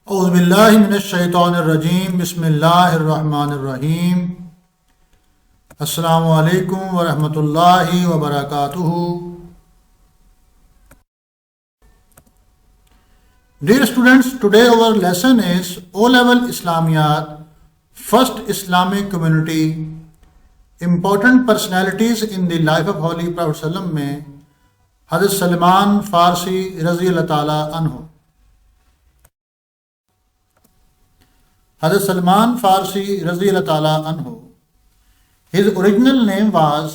اعوذ باللہ من الشیطان الرجیم بسم اللہ الرحمن الرحیم السلام علیکم ورحمۃ اللہ وبرکاتہ. Dear students, today our lesson is O-Level Islamiyat, First Islamic Community, Important Personalities in the Life of Holy Prophet ﷺ میں حضرت سلمان فارسی رضی اللہ تعالیٰ عنہ. حضرت سلمان فارسی رضی اللہ تعالیٰ عنہ. His original name was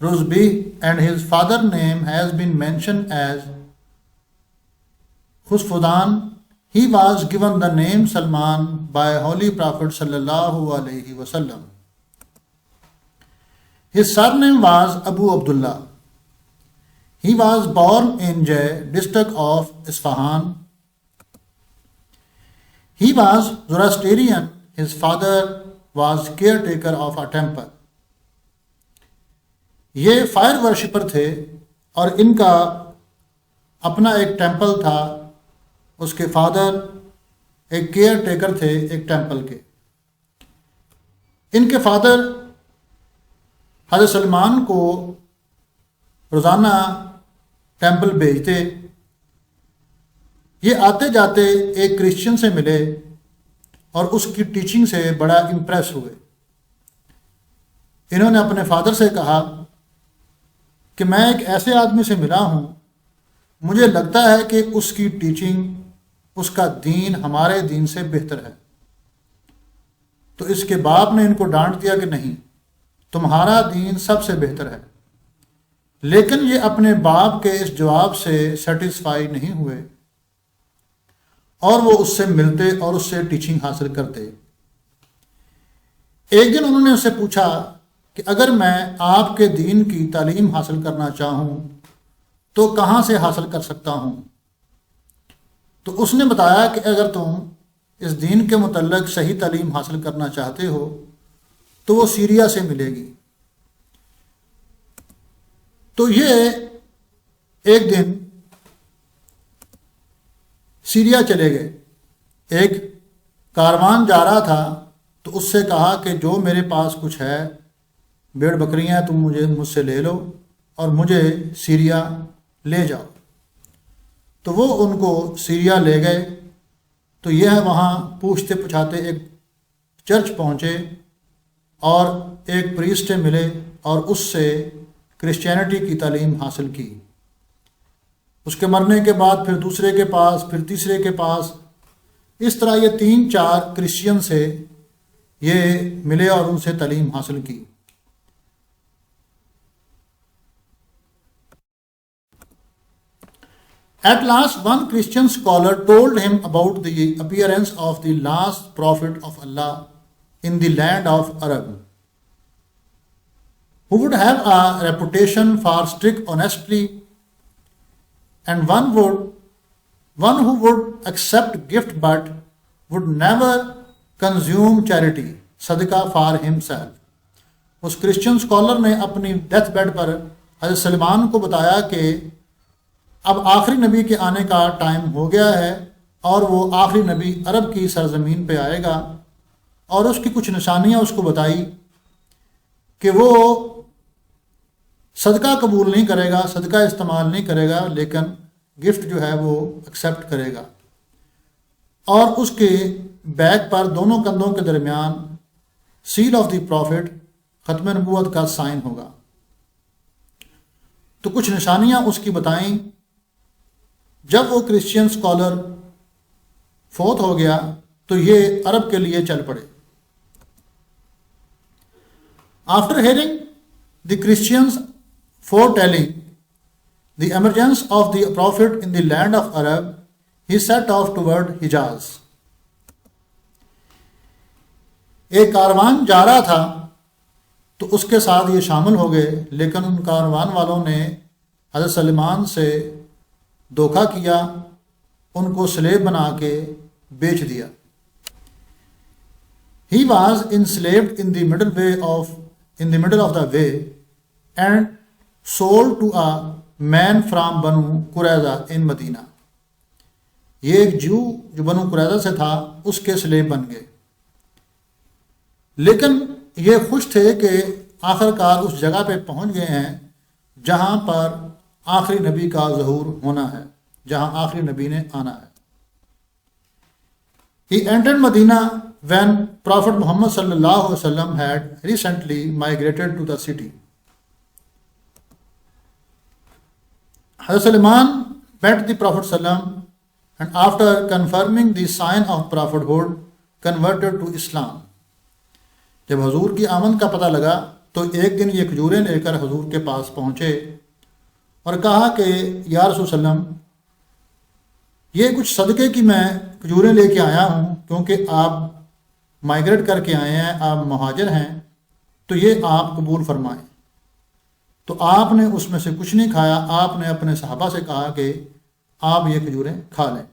Rusbih and his father name has been mentioned as Khusfudan. He was given the name Salman by Holy Prophet sallallahu alaihi wasallam. His surname was Abu Abdullah. He was born in Jai district of Isfahan. He was Zoroastrian. His father was caretaker of a temple. یہ fire worshipper تھے اور ان کا اپنا ایک temple تھا. اس کے father ایک care taker تھے ایک ٹیمپل کے. ان کے فادر حضرت سلمان کو روزانہ ٹیمپل بھیجتے. یہ آتے جاتے ایک کرسچن سے ملے اور اس کی ٹیچنگ سے بڑا امپریس ہوئے. انہوں نے اپنے فادر سے کہا کہ میں ایک ایسے آدمی سے ملا ہوں, مجھے لگتا ہے کہ اس کی ٹیچنگ, اس کا دین ہمارے دین سے بہتر ہے. تو اس کے باپ نے ان کو ڈانٹ دیا کہ نہیں, تمہارا دین سب سے بہتر ہے. لیکن یہ اپنے باپ کے اس جواب سے سیٹسفائی نہیں ہوئے اور وہ اس سے ملتے اور اس سے ٹیچنگ حاصل کرتے. ایک دن انہوں نے اس سے پوچھا کہ اگر میں آپ کے دین کی تعلیم حاصل کرنا چاہوں تو کہاں سے حاصل کر سکتا ہوں؟ تو اس نے بتایا کہ اگر تم اس دین کے متعلق صحیح تعلیم حاصل کرنا چاہتے ہو تو وہ سیریا سے ملے گی. تو یہ ایک دن سیریا چلے گئے. ایک کاروان جا رہا تھا تو اس سے کہا کہ جو میرے پاس کچھ ہے, بھیڑ بکریاں, تم مجھ سے لے لو اور مجھے سیریا لے جاؤ. تو وہ ان کو سیریا لے گئے. تو یہ وہاں پوچھتے پچھاتے ایک چرچ پہنچے اور ایک پریسٹ سے ملے اور اس سے کرسچینٹی کی تعلیم حاصل کی. اس کے مرنے کے بعد پھر دوسرے کے پاس, پھر تیسرے کے پاس, اس طرح یہ 3-4 کرسچین سے یہ ملے اور ان سے تعلیم حاصل کی. At last one Christian scholar told him about the appearance of the last prophet of Allah in the land of Arab, who would have a reputation for strict honesty and one who would accept gift but would never consume charity, صدقہ for himself. اس Christian scholar نے اپنی death bed پر حضرت سلمان کو بتایا کہ اب آخری نبی کے آنے کا ٹائم ہو گیا ہے اور وہ آخری نبی عرب کی سرزمین پہ آئے گا, اور اس کی کچھ نشانیاں اس کو بتائی کہ وہ صدقہ قبول نہیں کرے گا, صدقہ استعمال نہیں کرے گا, لیکن گفٹ جو ہے وہ ایکسیپٹ کرے گا. اور اس کے بیک پر دونوں کندھوں کے درمیان سیل آف دی پروفٹ, ختم نبوت کا سائن ہوگا. تو کچھ نشانیاں اس کی بتائیں. جب وہ کرسچین اسکالر فوت ہو گیا تو یہ عرب کے لیے چل پڑے. After hearing the Christians foretelling the emergence of the prophet in the land of Arab, he set off toward Hijaz. ایک کاروان جا رہا تھا تو اس کے ساتھ یہ شامل ہو گئے, لیکن ان کاروان والوں نے حضرت سلمان سے دھوکہ کیا, ان کو سلیب بنا کے بیچ دیا. He was enslaved in the middle of the way and sold to a man from Banu Qurayza in Medina. یہ ایک جو بنو قریظہ سے تھا اس کے سلیب بن گئے، لیکن یہ خوش تھے کہ آخر کار اس جگہ پہ پہنچ گئے ہیں جہاں پر آخری نبی کا ظہور ہونا ہے، جہاں آخری نبی نے آنا ہے۔ He entered Medina when Prophet Muhammad sallallahu alaihi wasallam had recently migrated to the city. Hazrat Salman met the Prophet sallam and after confirming the sign of prophethood converted to Islam. جب حضور کی آمد کا پتہ لگا تو ایک دن یہ کھجوریں لے کر حضور کے پاس پہنچے اور کہا کہ یا رسول وسلم، یہ کچھ صدقے کی میں کھجوریں لے کے آیا ہوں، کیونکہ آپ مائیگریٹ کر کے آئے ہیں، آپ مہاجر ہیں، تو یہ آپ قبول فرمائیں۔ تو آپ نے اس میں سے کچھ نہیں کھایا، آپ نے اپنے صحابہ سے کہا کہ آپ یہ کھجوریں کھا لیں۔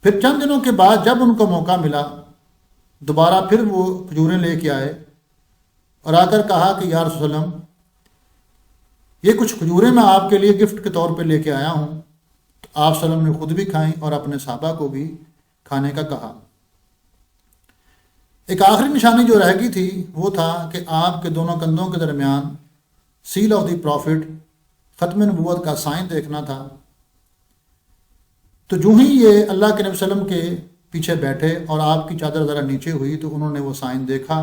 پھر چند دنوں کے بعد جب ان کو موقع ملا دوبارہ پھر وہ کھجوریں لے کے آئے اور آ کر کہا کہ یا رسول اللہ، یہ کچھ کھجوریں میں آپ کے لیے گفٹ کے طور پہ لے کے آیا ہوں۔ تو آپ صلی اللہ علیہ وسلم نے خود بھی کھائیں اور اپنے صحابہ کو بھی کھانے کا کہا۔ ایک آخری نشانی جو رہ گئی تھی وہ تھا کہ آپ کے دونوں کندھوں کے درمیان سیل آف دی پروفٹ، ختم نبوت کا سائن دیکھنا تھا۔ تو جو ہی یہ اللہ کے نبی صلی اللہ علیہ وسلم کے پیچھے بیٹھے اور آپ کی چادر ذرا نیچے ہوئی تو انہوں نے وہ سائن دیکھا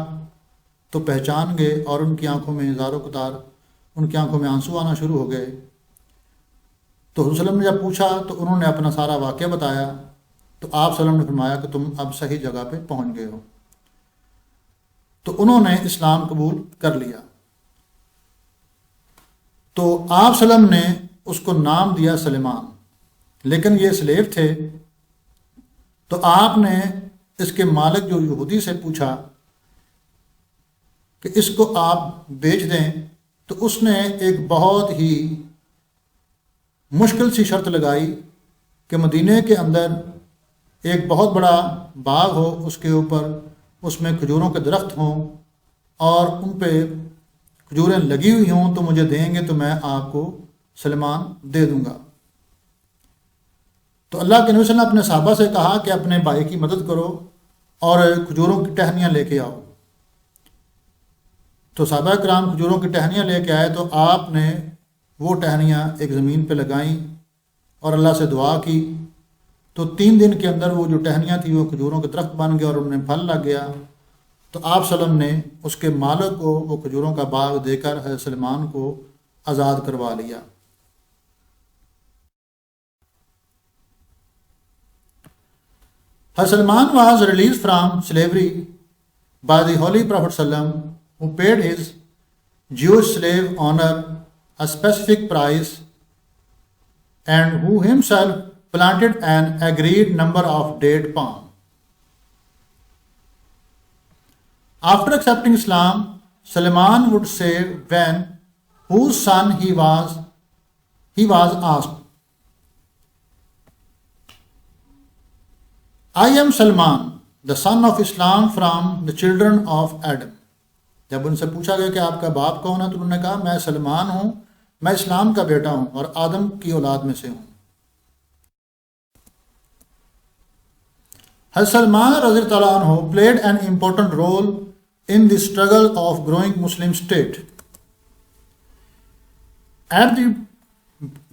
تو پہچان گئے اور ان کی آنکھوں میں زار و قطار، ان کی آنکھوں میں آنسو آنا شروع ہو گئے۔ تو حضور صلی اللہ علیہ وسلم نے جب پوچھا تو انہوں نے اپنا سارا واقعہ بتایا، تو آپ صلی اللہ علیہ وسلم نے فرمایا کہ تم اب صحیح جگہ پہ پہنچ گئے ہو۔ تو انہوں نے اسلام قبول کر لیا۔ تو آپ صلی اللہ علیہ وسلم نے اس کو نام دیا سلیمان، لیکن یہ سلیو تھے۔ تو آپ نے اس کے مالک جو یہودی سے پوچھا کہ اس کو آپ بیچ دیں، تو اس نے ایک بہت ہی مشکل سی شرط لگائی کہ مدینے کے اندر ایک بہت بڑا باغ ہو، اس کے اوپر اس میں کھجوروں کے درخت ہوں اور ان پہ کھجوریں لگی ہوئی ہوں، تو مجھے دیں گے تو میں آپ کو سلیمان دے دوں گا۔ تو اللہ کے نبی صلی اللہ علیہ وسلم نے اپنے صحابہ سے کہا کہ اپنے بھائی کی مدد کرو اور کھجوروں کی ٹہنیاں لے کے آؤ۔ تو صحابہ کرام کھجوروں کی ٹہنیاں لے کے آئے، تو آپ نے وہ ٹہنیاں ایک زمین پہ لگائیں اور اللہ سے دعا کی۔ تو 3 دن کے اندر وہ جو ٹہنیاں تھیں وہ کھجوروں کے درخت بن گئے اور ان میں پھل لگ گیا۔ تو آپ صلی اللہ علیہ وسلم نے اس کے مالک کو وہ کھجوروں کا باغ دے کر حضرت سلمان کو آزاد کروا لیا۔ حضرت Salman was released from slavery by the Holy Prophet ﷺ, who paid his Jewish slave owner a specific price and who himself planted an agreed number of date palm. After accepting Islam, Salman would say when whose son he was asked, I am Salman, the son of Islam from the children of Adam. جب ان سے پوچھا گیا کہ آپ کا باپ کون ہے تو انہوں نے کہا میں سلمان ہوں، میں اسلام کا بیٹا ہوں اور آدم کی اولاد میں سے ہوں۔ حضرت سلمان رضی اللہ عنہ played an important role in the struggle of growing Muslim state. At the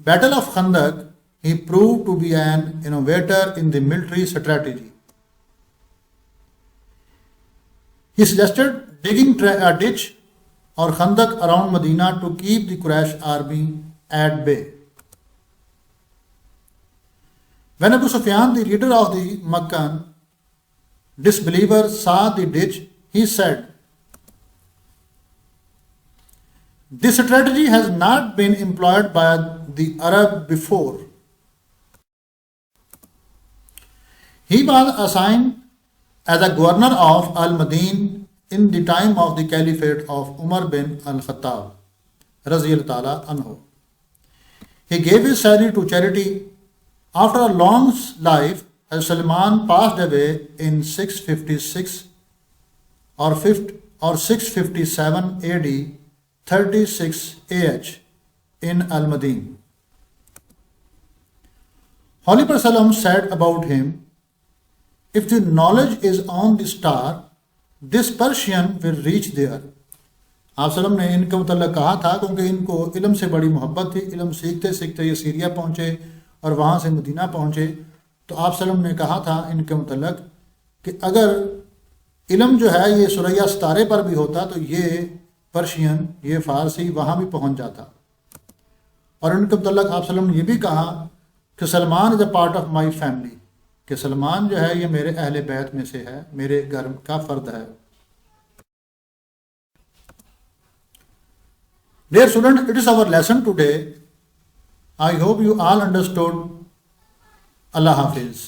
Battle of Khandaq, he proved to be an innovator in the military strategy. He suggested digging a ditch or khandak around Medina to keep the Quraysh army at bay. When Abu Sufyan, the leader of the Meccan disbelievers, saw the ditch, he said, this strategy has not been employed by the Arab before. He was assigned as a governor of Al-Madin in the time of the caliphate of Umar bin al-Khattab Raziyallahu Ta'ala anhu. He gave his salary to charity. After a long life, Salman passed away in 656 or 657 AD, 36 AH in Al-Madin. Holy Prophet said about him, if the knowledge is on the star, this Persian will reach there. آپ سلم نے ان کے متعلق کہا تھا کیونکہ ان کو علم سے بڑی محبت تھی. علم سیکھتے سیکھتے یہ سیریا پہنچے اور وہاں سے مدینہ پہنچے. تو آپ سلم نے کہا تھا ان کے متعلق کہ اگر علم جو ہے یہ ثریا ستارے پر بھی ہوتا تو یہ پرشین، یہ فارسی وہاں بھی پہنچ جاتا. اور ان کے متعلق آپ سلم نے یہ بھی کہا کہ Salman is a part of my family, کہ سلمان جو ہے یہ میرے اہل بیت میں سے ہے، میرے گھر کا فرد ہے. Dear student, it is our lesson today. I hope you all understood. Allah Hafiz.